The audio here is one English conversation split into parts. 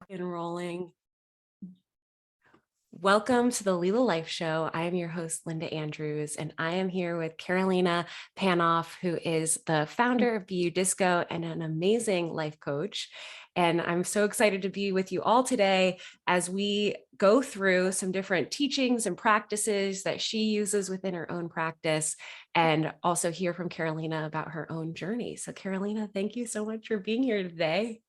Enrolling. Welcome to the Lila Life Show. I am your host, Linda Andrews, and I am here with Carolina Panoff, who is the founder of BU Disco and an amazing life coach. And I'm so excited to be with you all today as we go through some different teachings and practices that she uses within her own practice, and also hear from Carolina about her own journey. So Carolina, thank you so much for being here today.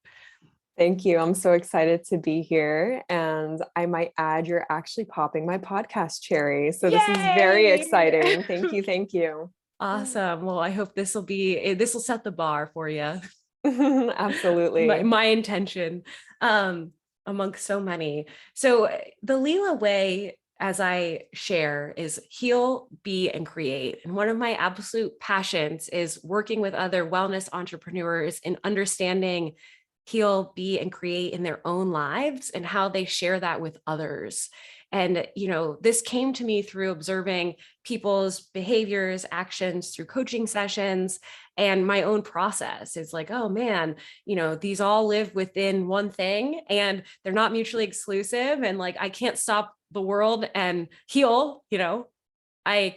Thank you. I'm so excited to be here. And I might add, you're actually popping my podcast cherry. So this is very exciting. Thank you. Thank you. Awesome. Well, I hope this will set the bar for you. Absolutely. My intention, amongst so many. So the Lila way, as I share, is heal, be, and create. And one of my absolute passions is working with other wellness entrepreneurs in understanding heal, be, and create in their own lives and how they share that with others. And, this came to me through observing people's behaviors, actions through coaching sessions, and my own process is like, oh man, these all live within one thing and they're not mutually exclusive. And like, I can't stop the world and heal, I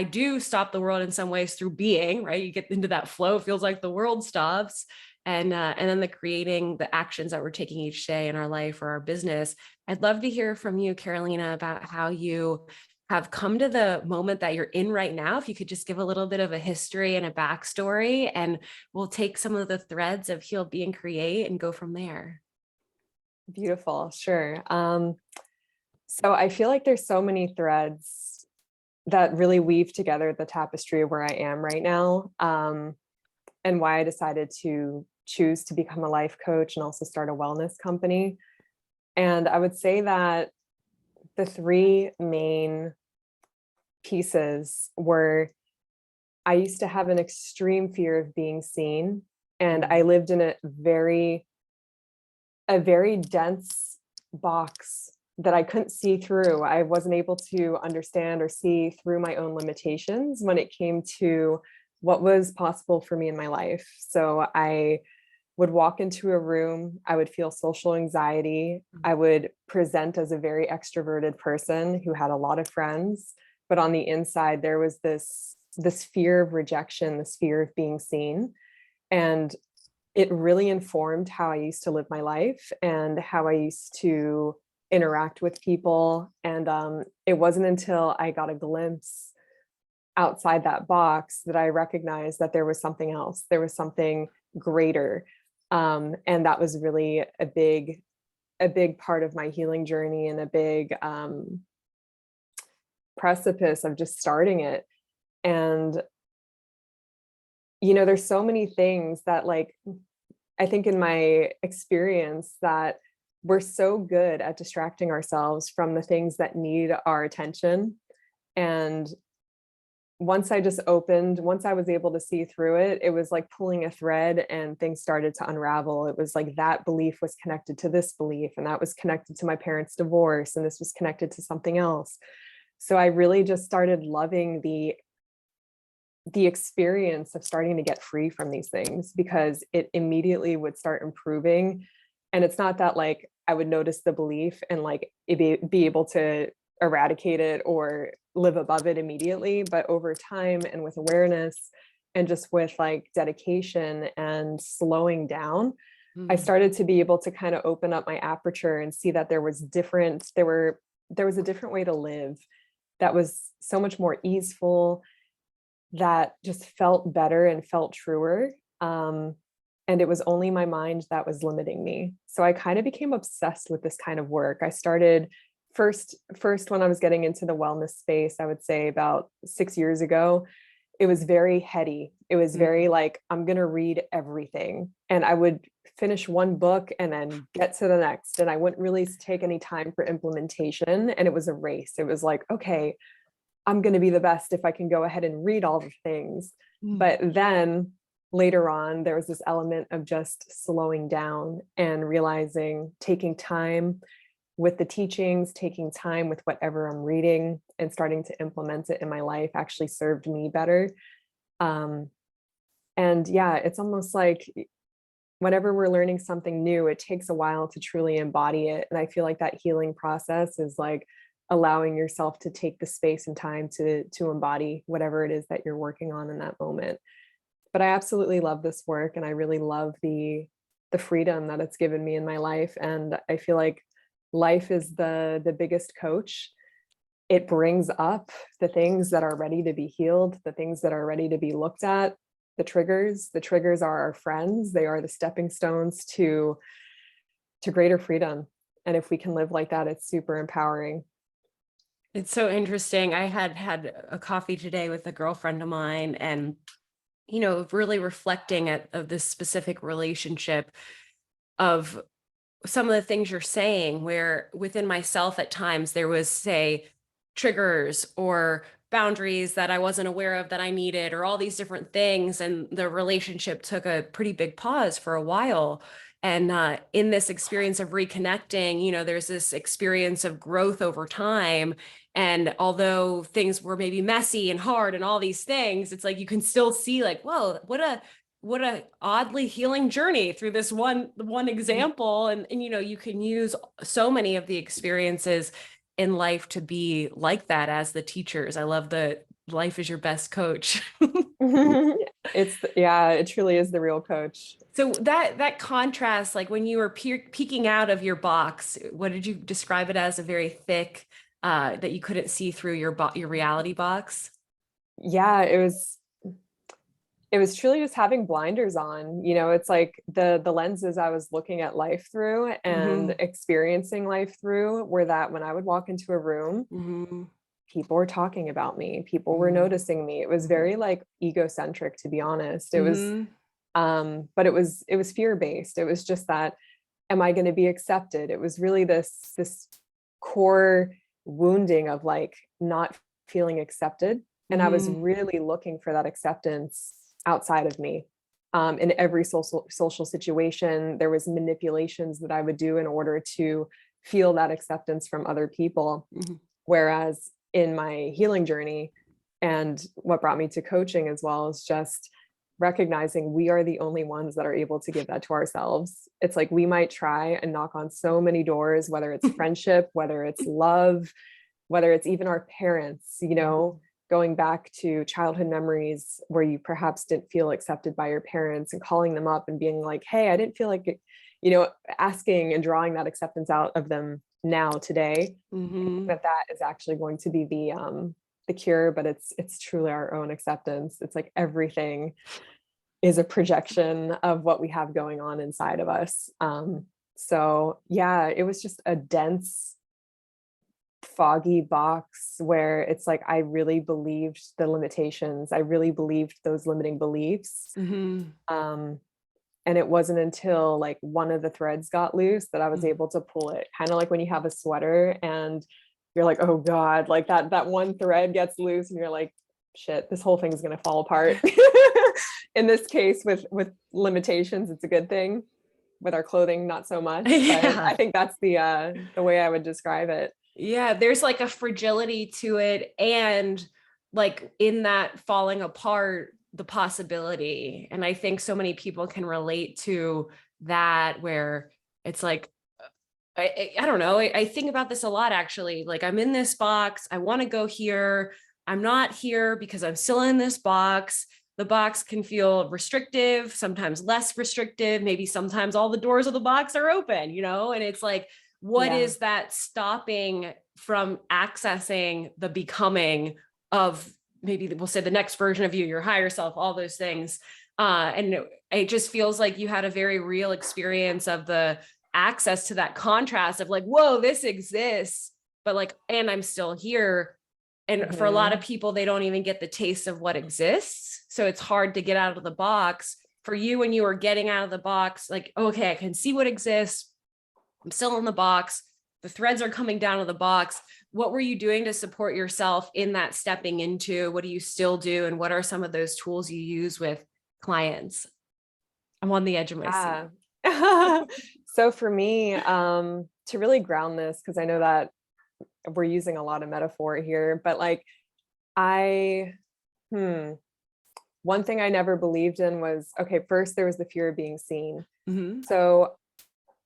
do stop the world in some ways through being, right? You get into that flow, it feels like the world stops. And then the creating the actions that we're taking each day in our life or our business. I'd love to hear from you, Carolina, about how you have come to the moment that you're in right now. If you could just give a little bit of a history and a backstory, and we'll take some of the threads of heal, be, and create and go from there. Beautiful. Sure. So I feel like there's so many threads that really weave together the tapestry of where I am right now, and why I decided to choose to become a life coach and also start a wellness company. And I would say that the three main pieces were, I used to have an extreme fear of being seen, and I lived in a very dense box that I couldn't see through. I wasn't able to understand or see through my own limitations when it came to what was possible for me in my life. So I would walk into a room, I would feel social anxiety. I would present as a very extroverted person who had a lot of friends, but on the inside there was this fear of rejection, this fear of being seen. And it really informed how I used to live my life and how I used to interact with people. And it wasn't until I got a glimpse outside that box that I recognized that there was something else. There was something greater. And that was really a big part of my healing journey, and a big precipice of just starting it. And, there's so many things that, like, I think in my experience that we're so good at distracting ourselves from the things that need our attention. And once I was able to see through it, it was like pulling a thread and things started to unravel. It was like that belief was connected to this belief, and that was connected to my parents' divorce, and this was connected to something else. So I really just started loving the experience of starting to get free from these things, because it immediately would start improving. And it's not that like I would notice the belief and like be able to eradicate it or live above it immediately, but over time and with awareness and just with like dedication and slowing down, I started to be able to kind of open up my aperture and see that there was a different way to live that was so much more easeful, that just felt better and felt truer. And it was only my mind that was limiting me. So I kind of became obsessed with this kind of work. I started first when I was getting into the wellness space, I would say about 6 years ago. It was very heady. It was very like, I'm going to read everything. And I would finish one book and then get to the next. And I wouldn't really take any time for implementation. And it was a race. It was like, okay, I'm going to be the best if I can go ahead and read all the things. But then later on, there was this element of just slowing down and realizing, taking time with the teachings, taking time with whatever I'm reading and starting to implement it in my life actually served me better. And yeah, it's almost like whenever we're learning something new, it takes a while to truly embody it. And I feel like that healing process is like allowing yourself to take the space and time to embody whatever it is that you're working on in that moment. But I absolutely love this work, and I really love the freedom that it's given me in my life. And I feel like life is the biggest coach. It brings up the things that are ready to be healed, the things that are ready to be looked at, the triggers are our friends. They are the stepping stones to greater freedom. And if we can live like that, it's super empowering. It's so interesting. I had a coffee today with a girlfriend of mine, and really reflecting of this specific relationship, of some of the things you're saying, where within myself at times there was, say, triggers or boundaries that I wasn't aware of that I needed, or all these different things. And the relationship took a pretty big pause for a while. And in this experience of reconnecting, there's this experience of growth over time. And although things were maybe messy and hard and all these things, it's like you can still see, like, whoa, what a oddly healing journey through this one example. And you can use so many of the experiences in life to be like that as the teachers. I love the life is your best coach. Yeah, it truly is the real coach. So that contrast, like when you were peeking out of your box, what did you describe it as? A very thick, that you couldn't see through your reality box? Yeah, it was truly just having blinders on. It's like the lenses I was looking at life through and Mm-hmm. experiencing life through were that when I would walk into a room, Mm-hmm. people were talking about me, people were Mm-hmm. noticing me. It was very like egocentric, to be honest. It was Mm-hmm. but it was fear-based. It was just that, am I going to be accepted? It was really this core wounding of like not feeling accepted. And I was Mm-hmm. really looking for that acceptance outside of me. In every social situation, there was manipulations that I would do in order to feel that acceptance from other people. Mm-hmm. Whereas in my healing journey, and what brought me to coaching as well, is just recognizing we are the only ones that are able to give that to ourselves. It's like we might try and knock on so many doors, whether it's friendship, whether it's love, whether it's even our parents, going back to childhood memories where you perhaps didn't feel accepted by your parents, and calling them up and being like, hey, I didn't feel like it, asking and drawing that acceptance out of them now today. Mm-hmm. That is actually going to be the cure, but it's truly our own acceptance. It's like everything is a projection of what we have going on inside of us. So yeah, it was just a dense, foggy box where it's like I really believed the limitations. I really believed those limiting beliefs. Mm-hmm. And it wasn't until like one of the threads got loose that I was able to pull it. Kind of like when you have a sweater and you're like, oh God, like that one thread gets loose and you're like, shit, this whole thing is gonna fall apart. In this case, with limitations, it's a good thing. With our clothing, not so much. But Yeah. I think that's the way I would describe it. Yeah, there's like a fragility to it, and like in that falling apart, the possibility. And I think so many people can relate to that, where it's like, I don't know. I think about this a lot, actually. Like, I'm in this box. I want to go here. I'm not here because I'm still in this box. The box can feel restrictive, sometimes less restrictive. Maybe sometimes all the doors of the box are open, and it's like, what Yeah. is that stopping from accessing the becoming of, maybe we'll say, the next version of you, your higher self, all those things. And it just feels like you had a very real experience of the access to that contrast of like, whoa, this exists, but like, and I'm still here. And for a lot of Mhm. people, they don't even get the taste of what exists. So it's hard to get out of the box. For you, when you were getting out of the box, like, okay, I can see what exists. I'm still in the box. The threads are coming down to the box. What were you doing to support yourself in that stepping into? What do you still do? And what are some of those tools you use with clients? I'm on the edge of my seat. Yeah. So for me, to really ground this, because I know that we're using a lot of metaphor here, but like I, hmm, one thing I never believed in was, okay, first there was the fear of being seen. Mhm. So,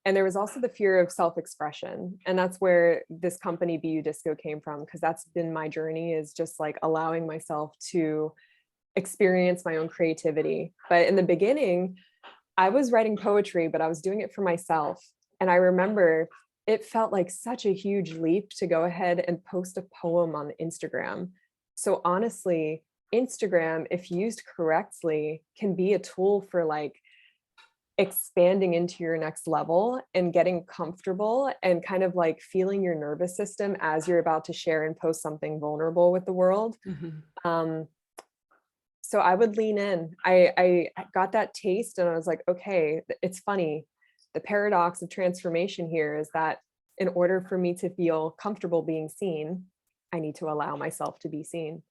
and there was also the fear of self-expression. And that's where this company BU Disco came from, because that's been my journey, is just like allowing myself to experience my own creativity. But in the beginning, I was writing poetry, but I was doing it for myself. And I remember it felt like such a huge leap to go ahead and post a poem on Instagram. So honestly, Instagram, if used correctly, can be a tool for like expanding into your next level and getting comfortable and kind of like feeling your nervous system as you're about to share and post something vulnerable with the world. Mhm. Um, so I would lean in. I got that taste and I was like, okay, it's funny. The paradox of transformation here is that in order for me to feel comfortable being seen, I need to allow myself to be seen.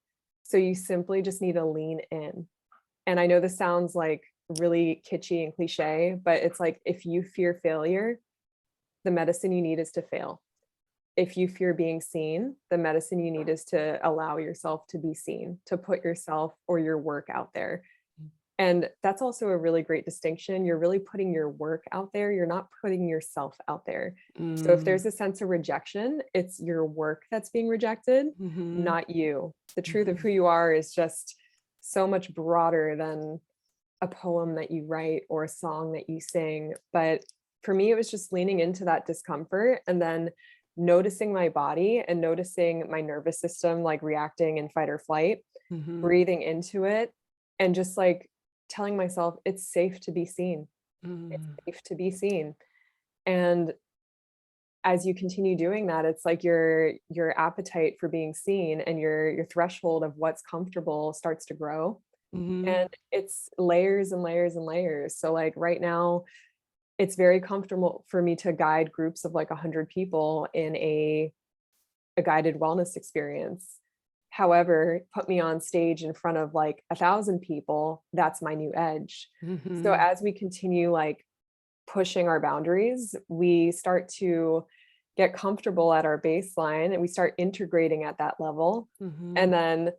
So you simply just need to lean in. And I know this sounds like really kitschy and cliche, but it's like if you fear failure, the medicine you need is to fail. If you fear being seen, the medicine you need is to allow yourself to be seen, to put yourself or your work out there. And that's also a really great distinction. You're really putting your work out there. You're not putting yourself out there. So if Mm. there's a sense of rejection, it's your work that's being rejected, Mhm. not you. The truth of who Mhm. you are is just so much broader than a poem that you write or a song that you sing. But for me, it was just leaning into that discomfort and then noticing my body and noticing my nervous system like reacting in fight or flight, Mhm. breathing into it, and just like telling myself it's safe to be seen. It's Mm. safe to be seen. And as you continue doing that, it's like your appetite for being seen and your threshold of what's comfortable starts to grow. Mhm. And it's layers and layers and layers. So like right now, it's very comfortable for me to guide groups of like 100 people in a guided wellness experience. However, put me on stage in front of like 1,000 people, that's my new edge. So Mhm. as we continue like pushing our boundaries, we start to get comfortable at our baseline and we start integrating at that level. And Mhm. then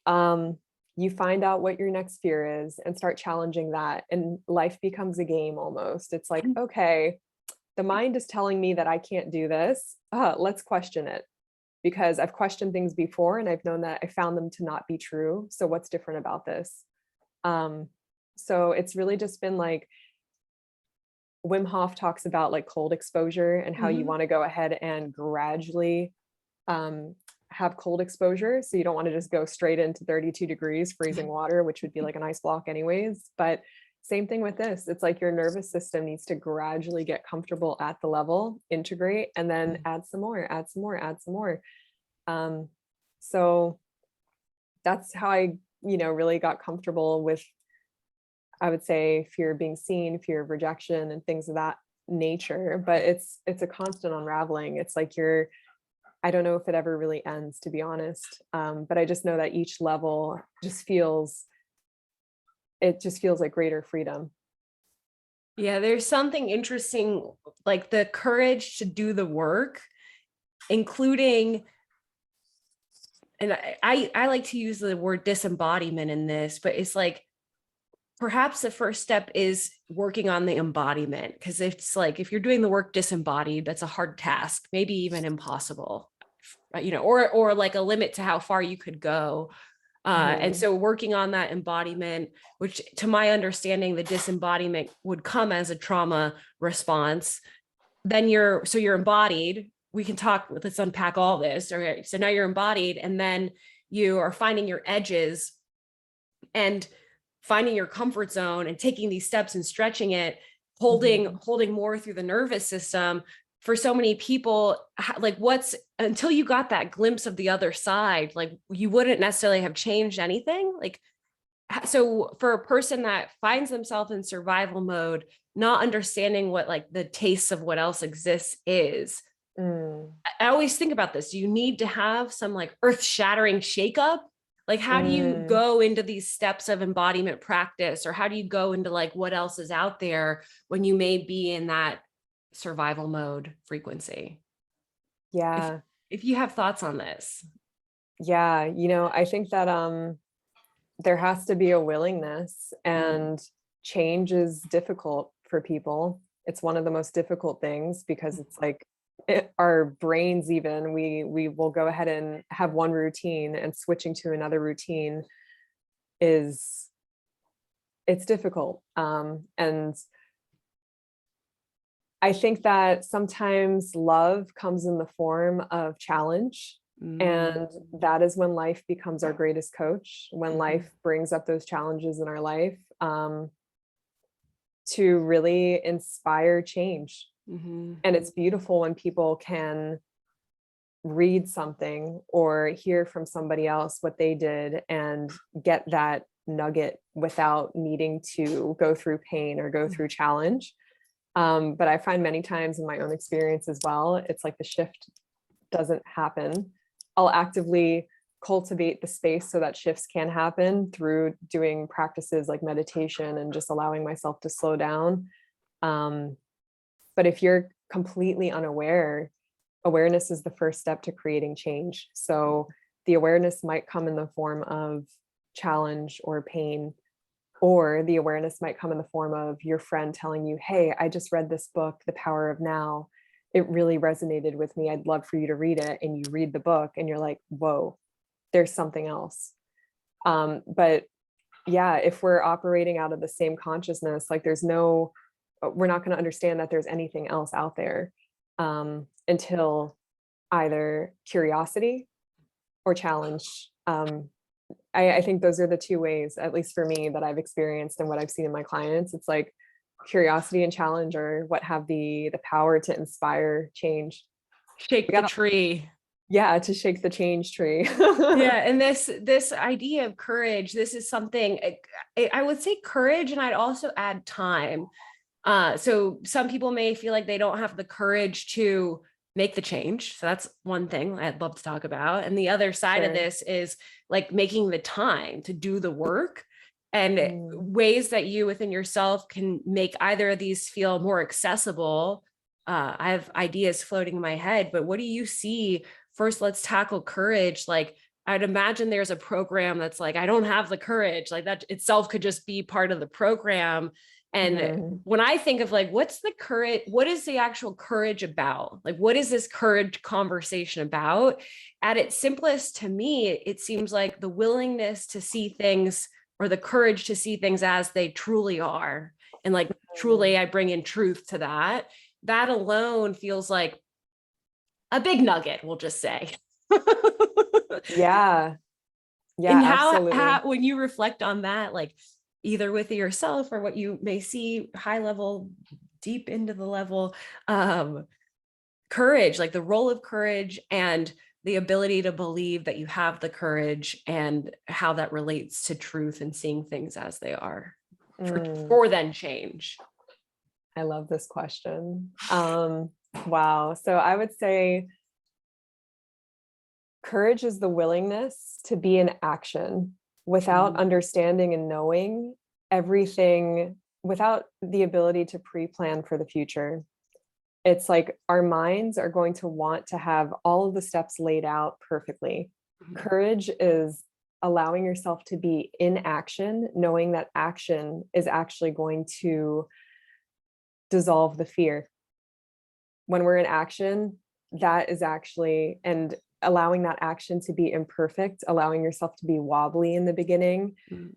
um, you find out what your next fear is and start challenging that. And life becomes a game almost. It's like, okay, the mind is telling me that I can't do this. Let's question it because I've questioned things before and I've known that I found them to not be true. So what's different about this? Um, so it's really just been like Wim Hof talks about like cold exposure and how you Mhm. want to go ahead and gradually um, have cold exposure. So you don't want to just go straight into 32 degrees freezing water, which would be like an ice block anyways. But same thing with this. It's like your nervous system needs to gradually get comfortable at the level, integrate, and then add some more, add some more, add some more. Um, so that's how I, really got comfortable with, I would say, fear of being seen, fear of rejection, and things of that nature. But it's a constant unraveling. It's like I don't know if it ever really ends, to be honest. But I just know that each level it just feels like greater freedom. Yeah, there's something interesting, like the courage to do the work, including, and I like to use the word disembodiment in this, but it's like perhaps the first step is working on the embodiment. Because it's like if you're doing the work disembodied, that's a hard task, maybe even impossible, or like a limit to how far you could go. And Mhm. so working on that embodiment, which to my understanding, the disembodiment would come as a trauma response. Then you're embodied. We can talk, let's unpack all this. Okay. So now you're embodied, and then you are finding your edges and finding your comfort zone and taking these steps and stretching it, Mhm. holding more through the nervous system. For so many people, like what's until you got that glimpse of the other side, like you wouldn't necessarily have changed anything. Like, so for a person that finds themselves in survival mode, not understanding what like the taste of what else exists is, Mm. I always think about this. You need to have some like earth shattering shakeup. Like, how do you Mm. go into these steps of embodiment practice, or how do you go into like what else is out there when you may be in that survival mode frequency? If Yeah. if you have thoughts on this. Yeah. I think that there has to be a willingness, Mm. and change is difficult for people. It's one of the most difficult things because it's like our brains, even we will go ahead and have one routine, and switching to another routine is it's difficult. And I think that sometimes love comes in the form of challenge. Mm. And that is when life becomes our greatest coach, when Mhm. life brings up those challenges in our life, to really inspire change. Mhm. And it's beautiful when people can read something or hear from somebody else what they did and get that nugget without needing to go through pain or go through challenge. But I find many times in my own experience as well, it's like the shift doesn't happen. I'll actively cultivate the space so that shifts can happen through doing practices like meditation and just allowing myself to slow down. Um, but if you're completely unaware, awareness is the first step to creating change. So the awareness might come in the form of challenge or pain, or the awareness might come in the form of your friend telling you, hey, I just read this book, The Power of Now. It really resonated with me. I'd love for you to read it. And you read the book and you're like, whoa, there's something else. But yeah, if we're operating out of the same consciousness, like we're not going to understand that there's anything else out there, until either curiosity or challenge. I think those are the two ways, at least for me, that I've experienced and what I've seen in my clients. It's like curiosity and challenge are what have the power to inspire change. We Shake the got tree. yeah, to shake the change tree. Yeah, and this idea of courage, this is something I would say courage, and I'd also add time. So some people may feel like they don't have the courage to make the change. So that's one thing I'd love to talk about. And the other side of Sure. this is like making the time to do the work, and Mm, ways that you within yourself can make either of these feel more accessible. I have ideas floating in my head, but what do you see? First, let's tackle courage. Like, I'd imagine there's a program that's like, I don't have the courage. Like, that itself could just be part of the program. And mhm, when I think of like, what's the courage? What is the actual courage about? Like, what is this courage conversation about? At its simplest, to me, it seems like the willingness to see things, or the courage to see things as they truly are. And like, mhm. truly, I bring in truth to that. That alone feels like a big nugget, we'll just say. Yeah, yeah, And absolutely. how, when you reflect on that, like either with yourself or what you may see high level, deep into the level, um, courage, like the role of courage and the ability to believe that you have the courage, and how that relates to truth and seeing things as they are Mm, for then change. I love this question. Wow. So I would say courage is the willingness to be in action without Mhm. understanding and knowing everything, without the ability to pre-plan for the future. It's like our minds are going to want to have all of the steps laid out perfectly. Courage is allowing yourself to be in action, knowing that action is actually going to dissolve the fear. When we're in action, that is actually, and allowing that action to be imperfect, allowing yourself to be wobbly in the beginning. Mhm.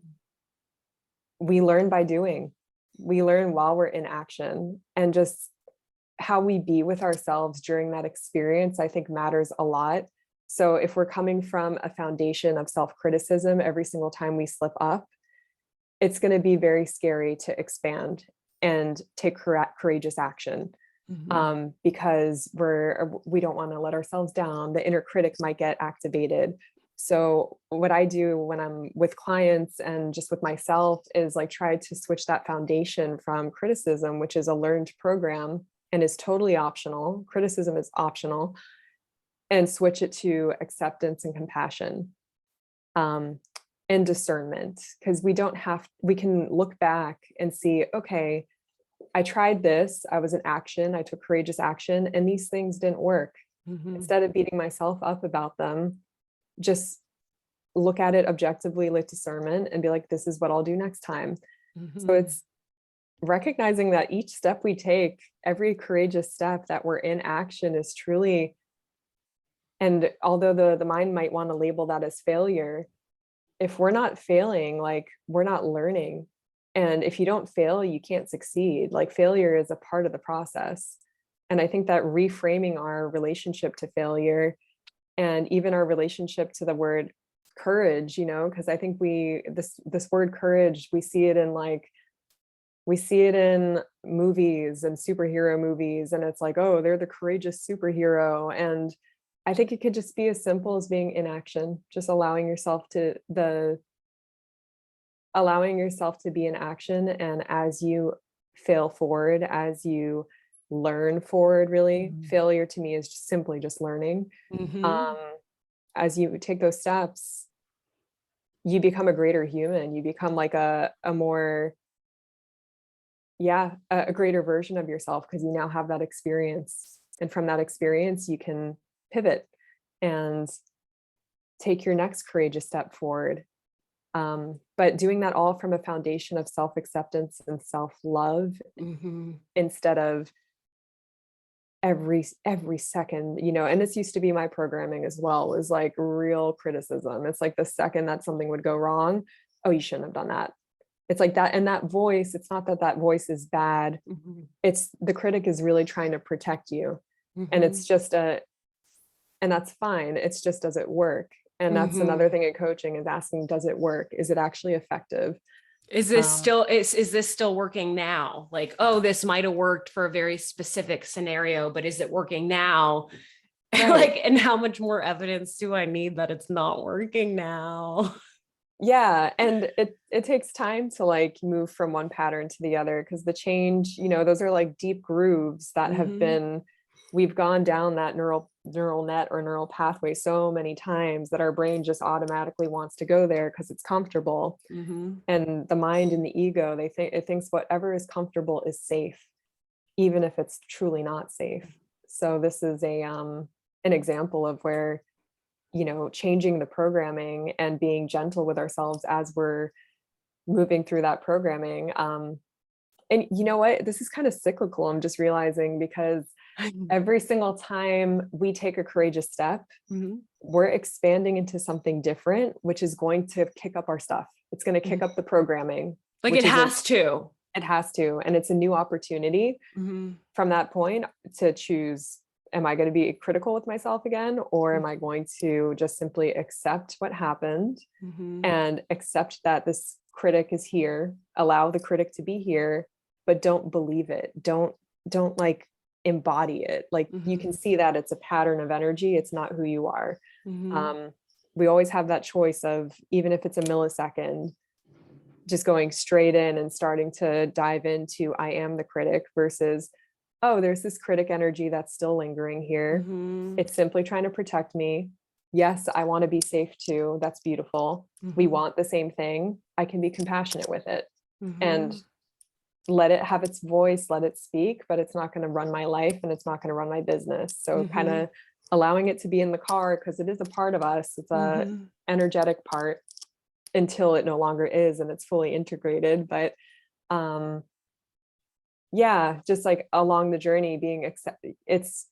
We learn by doing. We learn while we're in action, and just how we be with ourselves during that experience, I think matters a lot. So if we're coming from a foundation of self-criticism every single time we slip up, it's going to be very scary to expand and take courageous action, Mhm. because we don't want to let ourselves down. The inner critic might get activated. So what I do when I'm with clients and just with myself is like try to switch that foundation from criticism, which is a learned program and is totally optional. Criticism is optional, and switch it to acceptance and compassion, um, and discernment, because we can look back and see, okay, I tried this, I was in action, I took courageous action, and these things didn't work. Mhm. Instead of beating myself up about them, just look at it objectively, like discernment, and be like, this is what I'll do next time. So Mhm. it's recognizing that each step we take, every courageous step that we're in action is truly, and although the mind might want to label that as failure, if we're not failing, like we're not learning. And if you don't fail, you can't succeed. Like failure is a part of the process. And I think that reframing our relationship to failure and even our relationship to the word courage, because I think this word courage, we see it in movies and superhero movies, and it's like, oh, they're the courageous superhero. And I think it could just be as simple as being in action, just allowing yourself to be in action. And as you fail forward, as you learn forward, really, Mhm. failure to me is just simply just learning. Um, Mhm. as you take those steps, you become a greater human. You become like a more, yeah, a greater version of yourself because you now have that experience. And from that experience, you can pivot and take your next courageous step forward. But doing that all from a foundation of self-acceptance and self-love Mhm. instead of every second, and this used to be my programming as well, was like real criticism. It's like the second that something would go wrong, oh, you shouldn't have done that. It's like that. And that voice, it's not that that voice is bad. Mhm. It's the critic is really trying to protect you. And Mhm. it's just and that's fine. It's just, does it work? And that's another Mhm. thing in coaching, is asking, does it work? Is it actually effective? Um, Is this still working now? Like, oh, this might have worked for a very specific scenario, but is it working now? right. Like, and how much more evidence do I need that it's not working now? Yeah, and it takes time to like move from one pattern to the other, because the change, those are like deep grooves that have Mhm. been, we've gone down that neural net or neural pathway so many times that our brain just automatically wants to go there because it's comfortable. Mhm. And the mind and the ego, it thinks whatever is comfortable is safe, even if it's truly not safe. So this is an example of where, changing the programming and being gentle with ourselves as we're moving through that programming. And you know what? This is kind of cyclical, I'm just realizing, because every single time we take a courageous step, Mhm. we're expanding into something different, which is going to kick up our stuff. It's going to kick Mhm. up the programming, Like it which is has to. it has to. And it's a new opportunity Mhm. from that point to choose, am I going to be critical with myself again, or am I going to just simply accept what happened Mhm. and accept that this critic is here, allow the critic to be here, but don't believe it. Don't like embody it. Like you can Mhm. see that it's a pattern of energy, it's not who you are. Mhm. um, we always have that choice of, even if it's a millisecond, just going straight in and starting to dive into, I am the critic, versus, oh, there's this critic energy that's still lingering here. Mhm. It's simply trying to protect me. Yes, I want to be safe too. That's beautiful. We Mhm. want the same thing. I can be compassionate with it and Mhm. let it have its voice, let it speak, but it's not going to run my life and it's not going to run my business. So kind Mhm. of allowing it to be in the car, because it is a part of us. It's a Mhm. energetic part until it no longer is and it's fully integrated. But um yeah, just like along the journey, it's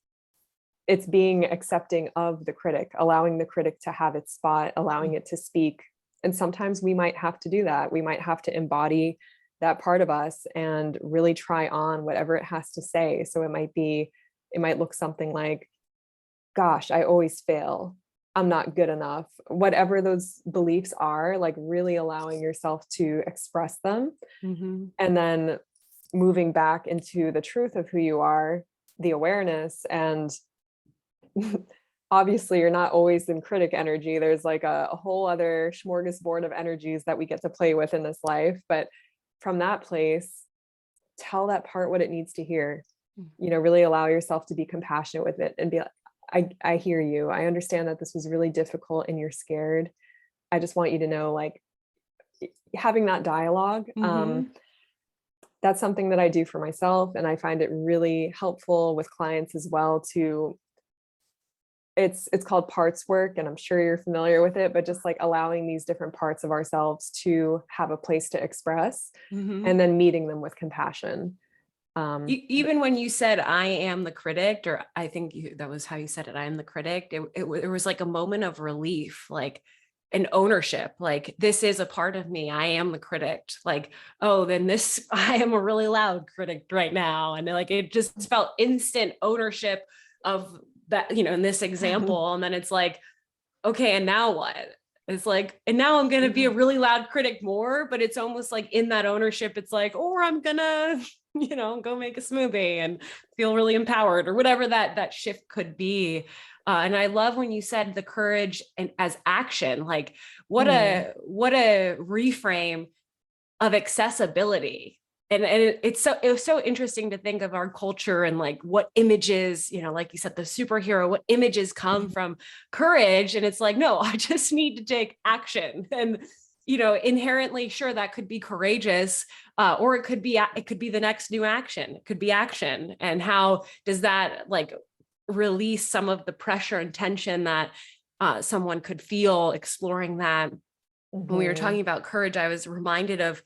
being accepting of the critic, allowing the critic to have its spot, allowing it to speak. And sometimes we might have to do that. We might have to embody that part of us and really try on whatever it has to say. So it might look something like, gosh, I always fail. I'm not good enough. Whatever those beliefs are, like really allowing yourself to express them, Mhm. and then moving back into the truth of who you are, the awareness. And obviously you're not always in critic energy. There's like a whole other smorgasbord of energies that we get to play with in this life. But from that place, tell that part what it needs to hear. Really allow yourself to be compassionate with it and be like, I hear you. I understand that this was really difficult and you're scared. I just want you to know, like, having that dialogue. Mhm. That's something that I do for myself. And I find it really helpful with clients as well, to it's called parts work, and I'm sure you're familiar with it, but just like allowing these different parts of ourselves to have a place to express, Mhm. and then meeting them with compassion. Even when you said I am the critic, or I think that was how you said it, I am the critic, it was like a moment of relief, like an ownership, like this is a part of me, I am the critic, like, oh, then this I am a really loud critic right now, and like it just felt instant ownership of that, in this example. And then it's like, okay, and now what? It's like, and now I'm going to be a really loud critic more, but it's almost like in that ownership, it's like, or I'm gonna, go make a smoothie and feel really empowered, or whatever that shift could be. And I love when you said the courage and as action, like Mm, what a reframe of accessibility. And it was so interesting to think of our culture and like what images, like you said, the superhero, what images come from courage. And it's like, no, I just need to take action. And inherently, sure, that could be courageous, or it could be the next new action. It could be action. And how does that like release some of the pressure and tension that someone could feel exploring that? When we were mhm, talking about courage, I was reminded of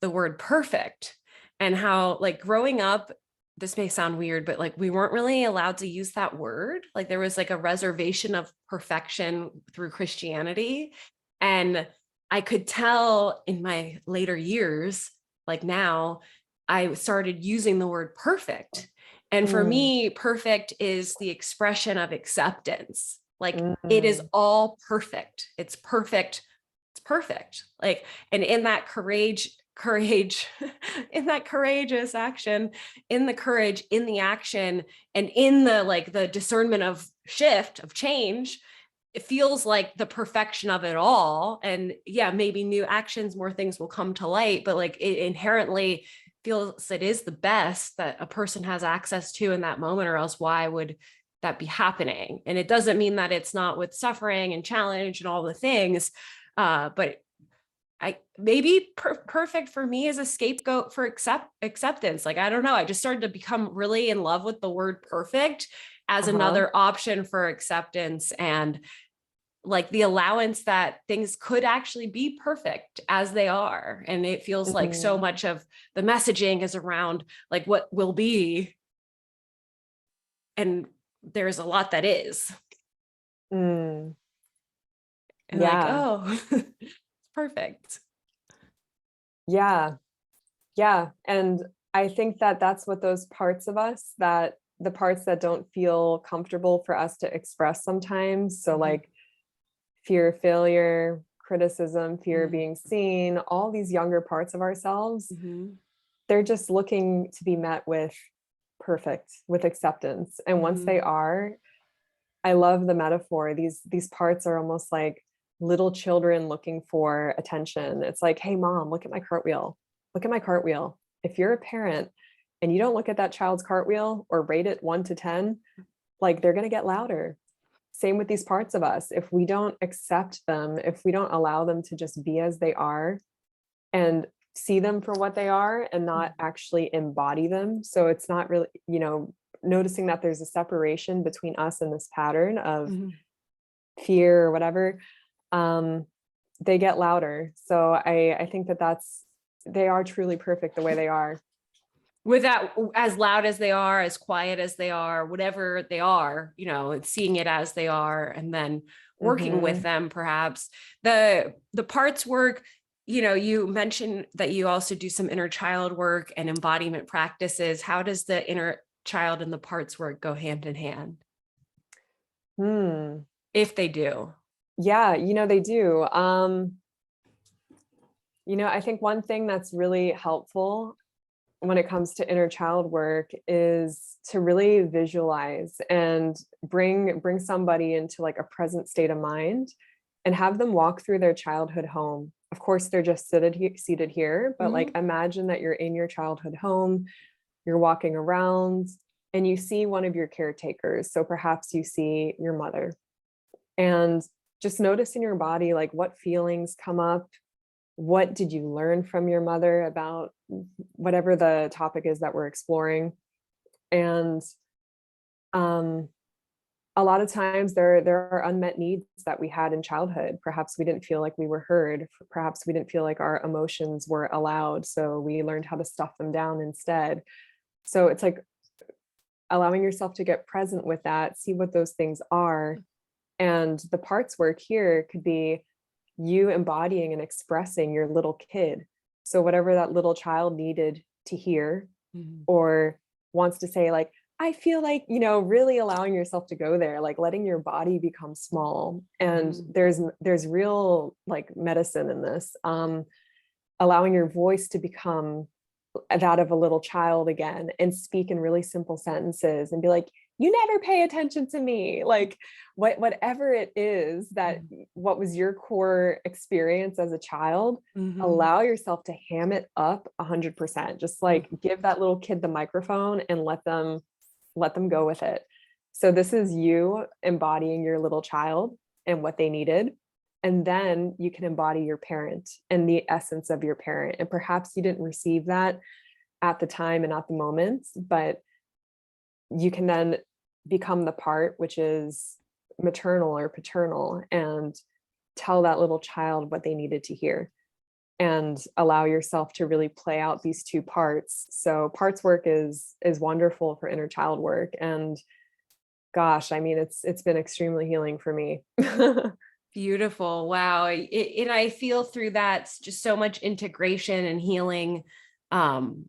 the word perfect, and how like growing up, this may sound weird, but like we weren't really allowed to use that word. Like there was like a reservation of perfection through Christianity. And I could tell in my later years, like now, I started using the word perfect. And for mm, me, perfect is the expression of acceptance. Like it is mm, all perfect. It's perfect, it's perfect. Like, and in that courage, in that courageous action, in the courage, in the action, and in the like the discernment of shift, of change, it feels like the perfection of it all. And yeah, maybe new actions, more things will come to light, but like it inherently feels it is the best that a person has access to in that moment, or else why would that be happening? And it doesn't mean that it's not with suffering and challenge and all the things, but I maybe perfect for me is a scapegoat for acceptance. Like, I don't know. I just started to become really in love with the word perfect as uh-huh, another option for acceptance, and like the allowance that things could actually be perfect as they are. And it feels like so mm, much of the messaging is around like what will be. And there's a lot that is. mm. And like, Yeah, oh, it's perfect. yeah, yeah. And I think that that's what those parts of us, that the parts that don't feel comfortable for us to express sometimes. So Mhm, like fear of failure, criticism, fear of mhm, being seen, all these younger parts of ourselves, mhm, they're just looking to be met with perfect, with acceptance. And once they mhm, are, I love the metaphor. These parts are almost like little children looking for attention. It's like, hey mom, look at my cartwheel. Look at my cartwheel. If you're a parent and you don't look at that child's cartwheel or rate it 1 to 10, like they're going to get louder. Same with these parts of us. If we don't accept them, if we don't allow them to just be as they are and see them for what they are and not actually embody them. So it's not really, noticing that there's a separation between us and this pattern of mhm. fear or whatever, um, they get louder. So I think that they are truly perfect the way they are. Without as loud as they are, as quiet as they are, whatever they are, and seeing it as they are, and then working with Hmm. them. Perhaps the parts work, you mentioned that you also do some inner child work and embodiment practices. How does the inner child and the parts work go hand in hand, Hmm. if they do? Yeah, they do. I think one thing that's really helpful when it comes to inner child work is to really visualize and bring somebody into like a present state of mind and have them walk through their childhood home. Of course, they're just seated here, but like Mhm. imagine that you're in your childhood home, you're walking around and you see one of your caretakers. So perhaps you see your mother, and just notice in your body like what feelings come up. What did you learn from your mother about whatever the topic is that we're exploring? And um, a lot of times there are unmet needs that we had in childhood. Perhaps we didn't feel like we were heard. Perhaps we didn't feel like our emotions were allowed. So we learned how to stuff them down instead. So it's like allowing yourself to get present with that, see what those things are. And the parts work here could be you embodying and expressing your little kid. So whatever that little child needed to hear Mhm. or wants to say, like, I feel like, really allowing yourself to go there, like letting your body become small. And Mhm. there's real like medicine in this. Allowing your voice to become that of a little child again and speak in really simple sentences and be like, you never pay attention to me, like whatever it is that what was your core experience as a child. Mhm. Allow yourself to ham it up 100%. Just like give that little kid the microphone and let them go with it. So this is you embodying your little child and what they needed. And then you can embody your parent and the essence of your parent. And perhaps you didn't receive that at the time and at the moment, but you can then become the part which is maternal or paternal and tell that little child what they needed to hear and allow yourself to really play out these two parts. So parts work is wonderful for inner child work. And gosh, I mean, it's been extremely healing for me. Beautiful. Wow. And I feel through that just so much integration and healing. Um,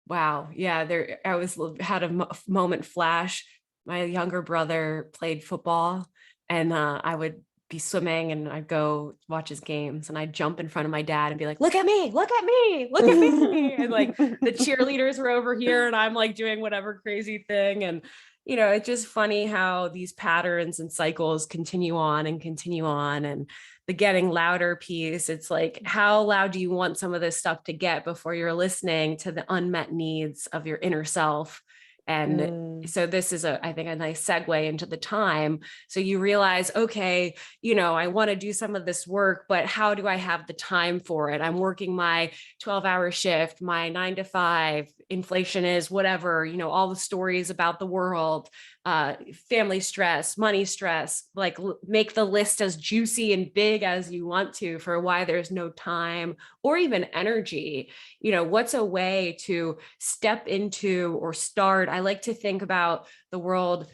wow. Yeah, there I was had a moment flash. My younger brother played football and I would be swimming and I'd go watch his games and I'd jump in front of my dad and be like, look at me, look at me, look at me. And like the cheerleaders were over here and I'm like doing whatever crazy thing. And it's just funny how these patterns and cycles continue on and continue on. And the getting louder piece, it's like, how loud do you want some of this stuff to get before you're listening to the unmet needs of your inner self? And Mm, so this is I think a nice segue into the time. So you realize, okay, I want to do some of this work, but how do I have the time for it? I'm working my 12-hour shift, my 9 to 5, inflation is whatever, all the stories about the world, family stress, money stress, like make the list as juicy and big as you want to for why there's no time or even energy. What's a way to step into or start? I like to think about the world,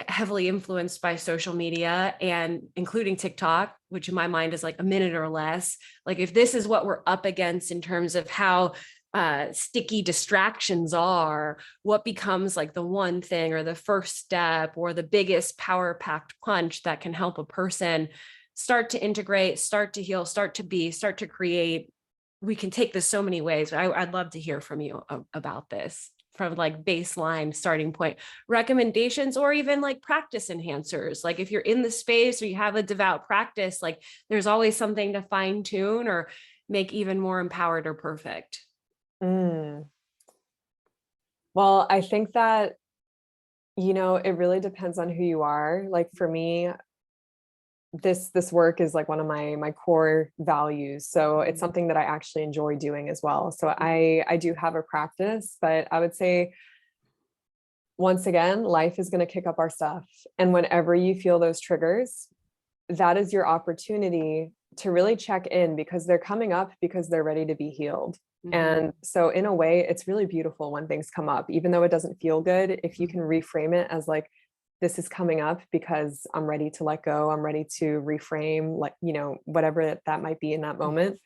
heavily influenced by social media and including TikTok, which in my mind is like a minute or less. Like if this is what we're up against in terms of how sticky distractions are, what becomes like the one thing or the first step or the biggest power packed punch that can help a person start to integrate, start to heal, start to create. We can take this so many ways. I'd love to hear from you about this, from like baseline starting point recommendations or even like practice enhancers. Like if you're in the space or you have a devout practice, like there's always something to fine tune or make even more empowered or perfect. mm. Well, I think that, it really depends on who you are. Like for me, this work is like one of my core values. So it's something that I actually enjoy doing as well. So I do have a practice, but I would say once again, life is going to kick up our stuff. And whenever you feel those triggers, that is your opportunity to really check in because they're coming up because they're ready to be healed. Mhm. And so in a way, it's really beautiful when things come up, even though it doesn't feel good, if you can reframe it as like, this is coming up because I'm ready to let go. I'm ready to reframe, like, whatever that might be in that moment.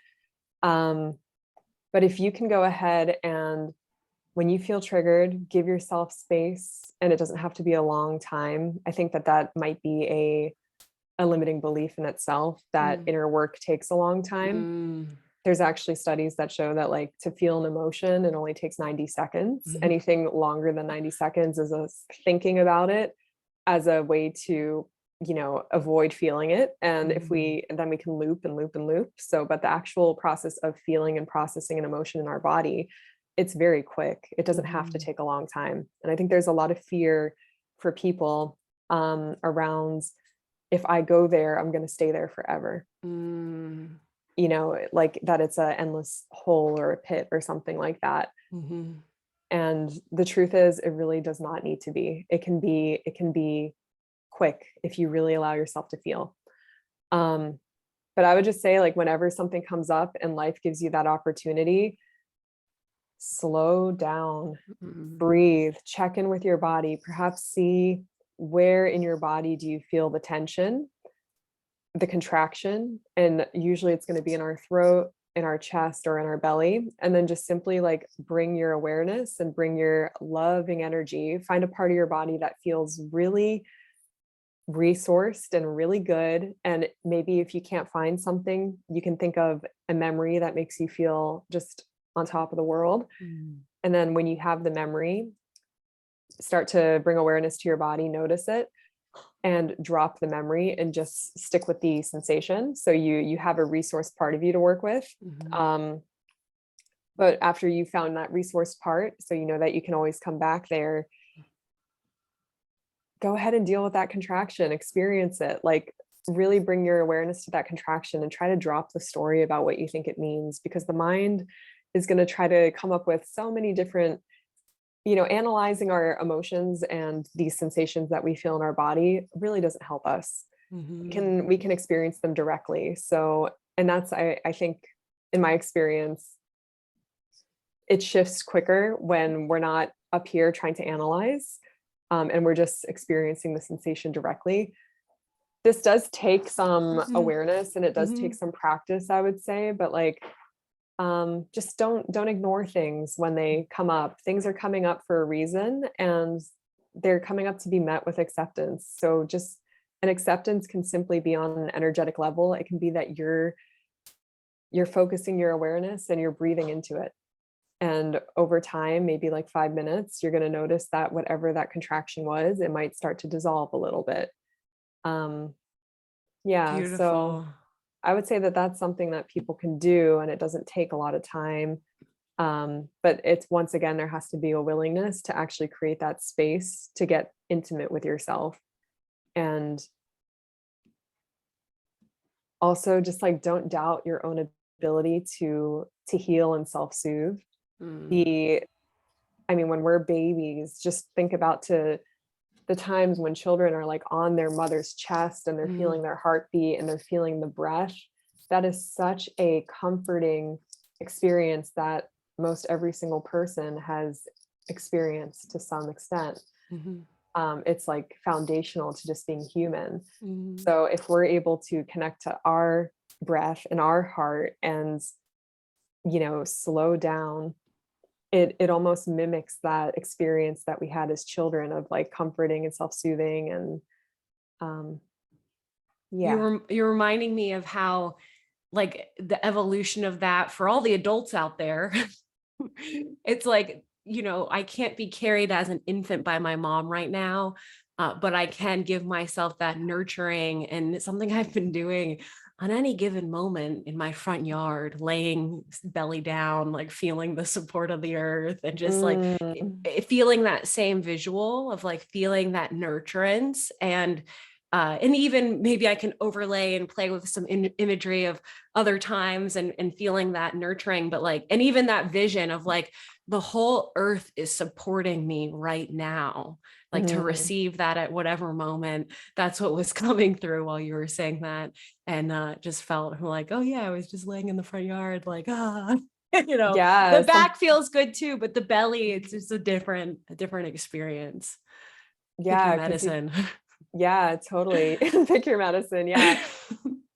Um, but if you can go ahead and when you feel triggered, give yourself space, and it doesn't have to be a long time. I think that might be a limiting belief in itself, that Mm. inner work takes a long time. Mm. There's actually studies that show that like to feel an emotion, it only takes 90 seconds. Mhm. Anything longer than 90 seconds is us thinking about it as a way to, avoid feeling it. And if Mhm. then we can loop and loop and loop. So, but the actual process of feeling and processing an emotion in our body, it's very quick. It doesn't have to Mhm. take a long time. And I think there's a lot of fear for people around, if I go there, I'm going to stay there forever. Mm. Like that it's a endless hole or a pit or something like that. Mhm. And the truth is it really does not need to be. It can be quick if you really allow yourself to feel. But I would just say, like, whenever something comes up and life gives you that opportunity, slow down, Mm. breathe, check in with your body, perhaps see where in your body do you feel the tension, the contraction, and usually it's going to be in our throat, in our chest, or in our belly. And then just simply like bring your awareness and bring your loving energy, find a part of your body that feels really resourced and really good. And maybe if you can't find something, you can think of a memory that makes you feel just on top of the world. Mm. And then when you have the memory, start to bring awareness to your body, notice it, and drop the memory and just stick with the sensation. So you have a resource part of you to work with. Mhm. But after you found that resource part, so you know that you can always come back there, go ahead and deal with that contraction, experience it, like really bring your awareness to that contraction and try to drop the story about what you think it means, because the mind is going to try to come up with so many different, analyzing our emotions and these sensations that we feel in our body really doesn't help us. Mhm. We can experience them directly. So, and that's, I think in my experience, it shifts quicker when we're not up here trying to analyze, and we're just experiencing the sensation directly. This does take some Mhm. awareness and it does take Mhm. some practice, I would say, but like, just don't ignore things when they come up. Things are coming up for a reason, and they're coming up to be met with acceptance. So just an acceptance can simply be on an energetic level. It can be that you're focusing your awareness and you're breathing into it. And over time, maybe like 5 minutes, you're going to notice that whatever that contraction was, it might start to dissolve a little bit. Um, yeah, so Beautiful. I would say that that's something that people can do, and it doesn't take a lot of time. But it's, once again, there has to be a willingness to actually create that space to get intimate with yourself. And also just like don't doubt your own ability to heal and self-soothe. Mm. The I mean, when we're babies, just think about to the times when children are like on their mother's chest and they're Mm. feeling their heartbeat and they're feeling the breath. That is such a comforting experience that most every single person has experienced to some extent. Mhm. It's like foundational to just being human. Mhm. So if we're able to connect to our breath and our heart and, slow down, it almost mimics that experience that we had as children of like comforting and self-soothing. And um yeah. You're reminding me of how, like, the evolution of that for all the adults out there. It's like, I can't be carried as an infant by my mom right now, but I can give myself that nurturing. And it's something I've been doing on any given moment in my front yard, laying belly down, like feeling the support of the earth and just like Mm, feeling that same visual of like feeling that nurturance. And even maybe I can overlay and play with some imagery of other times and feeling that nurturing, but like, and even that vision of like the whole earth is supporting me right now, like to mhm. receive that at whatever moment. That's what was coming through while you were saying that. And just felt like, oh yeah, I was just laying in the front yard, like, the Yeah, back feels good too, but the belly, it's just a different experience. Pick your yeah, because medicine. yeah, totally. Pick your medicine, yeah.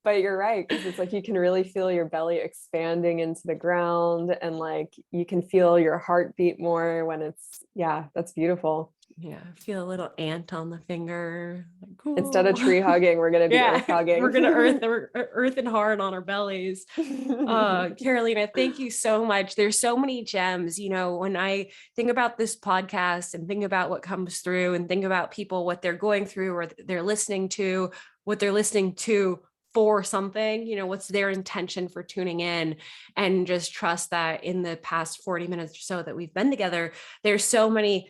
But you're right, because it's like you can really feel your belly expanding into the ground, and like you can feel your heartbeat more when it's, yeah, that's beautiful. Yeah, feel a little ant on the finger. Like, Instead of cool. tree hugging, we're gonna be Yeah, earth we're gonna hugging. earth and hard on our bellies. Carolina, thank you so much. There's so many gems. When I think about this podcast and think about what comes through and think about people, what they're going through or they're listening to, what they're listening to for something, what's their intention for tuning in, and just trust that in the past 40 minutes or so that we've been together, there's so many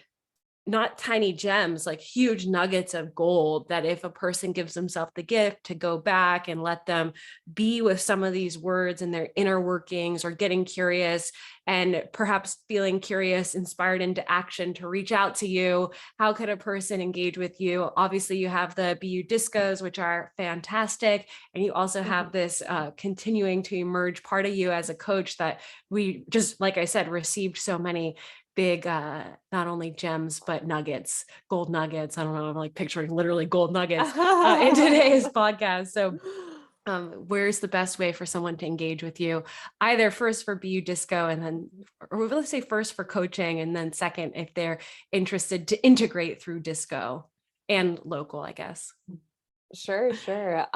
not tiny gems, like huge nuggets of gold, that if a person gives themselves the gift to go back and let them be with some of these words and their inner workings, or getting curious and perhaps feeling curious, inspired into action to reach out to you, how could a person engage with you? Obviously, you have the BU discos, which are fantastic. And you also have this continuing to emerge part of you as a coach that we just, like I said, received so many big not only gems but nuggets, gold nuggets. I don't know, I'm like picturing literally gold nuggets in today's podcast. So where's the best way for someone to engage with you? Either first for BU disco, and then, or let's say first for coaching, and then second if they're interested to integrate through disco and local, I guess. Sure, sure.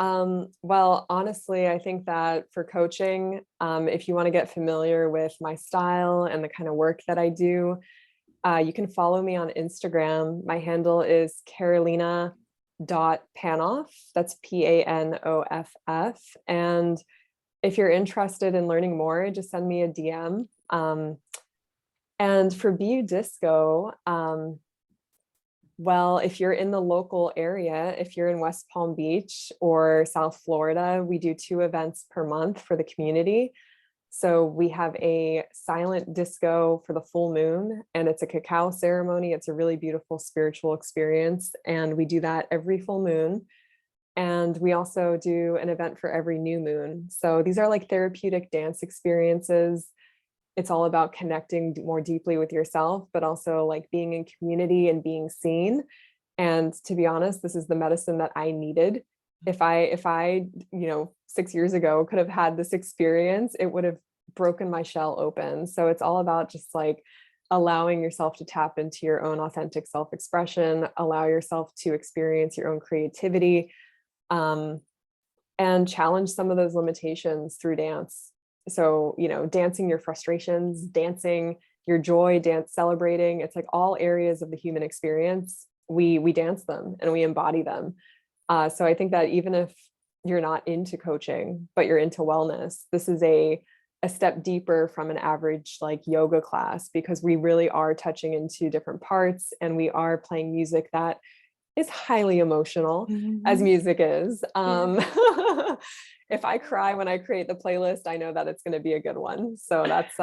Well, honestly, I think that for coaching, if you want to get familiar with my style and the kind of work that I do, you can follow me on Instagram. My handle is Carolina.Panoff. That's Panoff. And if you're interested in learning more, just send me a DM. And for BU Disco, well, if you're in the local area, if you're in West Palm Beach or South Florida, we do 2 events per month for the community. So we have a silent disco for the full moon, and it's a cacao ceremony. It's a really beautiful spiritual experience. And we do that every full moon. And we also do an event for every new moon. So these are like therapeutic dance experiences. It's all about connecting more deeply with yourself, but also like being in community and being seen. And to be honest, this is the medicine that I needed. If I, 6 years ago could have had this experience, it would have broken my shell open. So it's all about just like allowing yourself to tap into your own authentic self-expression, allow yourself to experience your own creativity, and challenge some of those limitations through dance. So, dancing your frustrations, dancing your joy, dance celebrating, it's like all areas of the human experience. We dance them and we embody them. So I think that even if you're not into coaching, but you're into wellness, this is a step deeper from an average like yoga class, because we really are touching into different parts and we are playing music that is highly emotional, as music is. If I cry when I create the playlist, I know that it's going to be a good one. So that's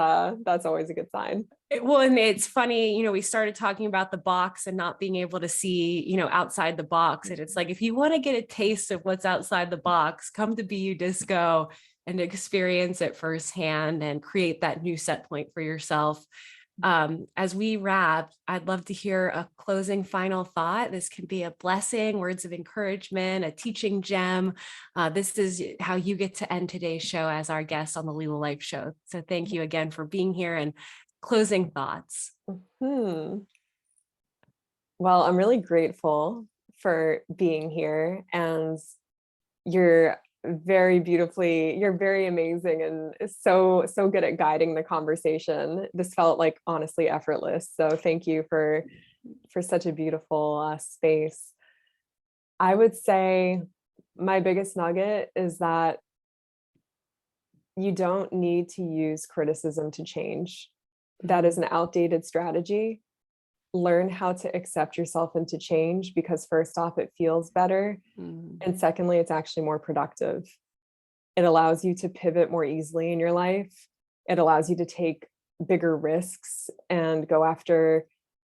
always a good sign. Well, and it's funny, we started talking about the box and not being able to see, outside the box. And it's like, if you want to get a taste of what's outside the box, come to BU Disco and experience it firsthand and create that new set point for yourself. As we wrap, I'd love to hear a closing final thought. This can be a blessing, words of encouragement, a teaching gem. This is how you get to end today's show as our guest on the Lila Life Show. So thank you again for being here, and closing thoughts. Well, I'm really grateful for being here, and you're very amazing and so good at guiding the conversation. This felt like honestly effortless. So thank you for such a beautiful space. I would say my biggest nugget is that you don't need to use criticism to change. That is an outdated strategy. Learn how to accept yourself and to change, because first off, it feels better. And secondly, it's actually more productive. It allows you to pivot more easily in your life. It allows you to take bigger risks and go after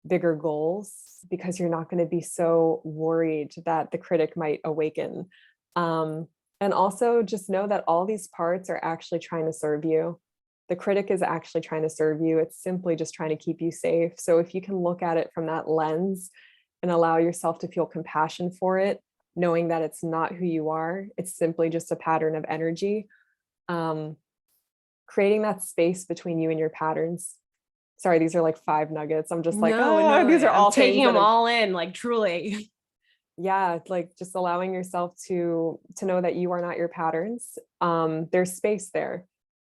bigger goals, because you're not going to be so worried that the critic might awaken. And also just know that all these parts are actually trying to serve you. The critic is actually trying to serve you. It's simply just trying to keep you safe. So if you can look at it from that lens and allow yourself to feel compassion for it, knowing that it's not who you are, it's simply just a pattern of energy, creating that space between you and your patterns. Sorry, these are like 5 nuggets. I'm just like, no, these are I'm all taking things them all in, like truly. Yeah, like just allowing yourself to know that you are not your patterns. There's space there.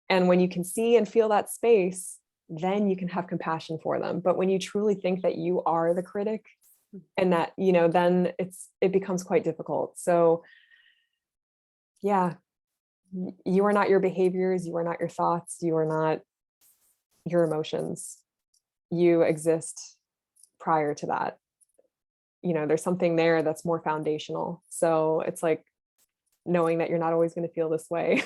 And when you can see and feel that space, then you can have compassion for them. But when you truly think that you are the critic, and that, then it becomes quite difficult. So yeah, you are not your behaviors, you are not your thoughts, you are not your emotions. You exist prior to that. There's something there that's more foundational. So it's like knowing that you're not always going to feel this way.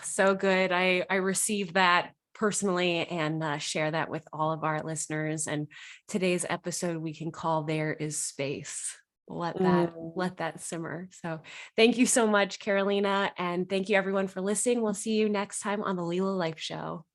So good. I received that personally and share that with all of our listeners. And today's episode we can call There Is Space. Let that simmer. So thank you so much, Carolina. And thank you everyone for listening. We'll see you next time on the Lila Life Show.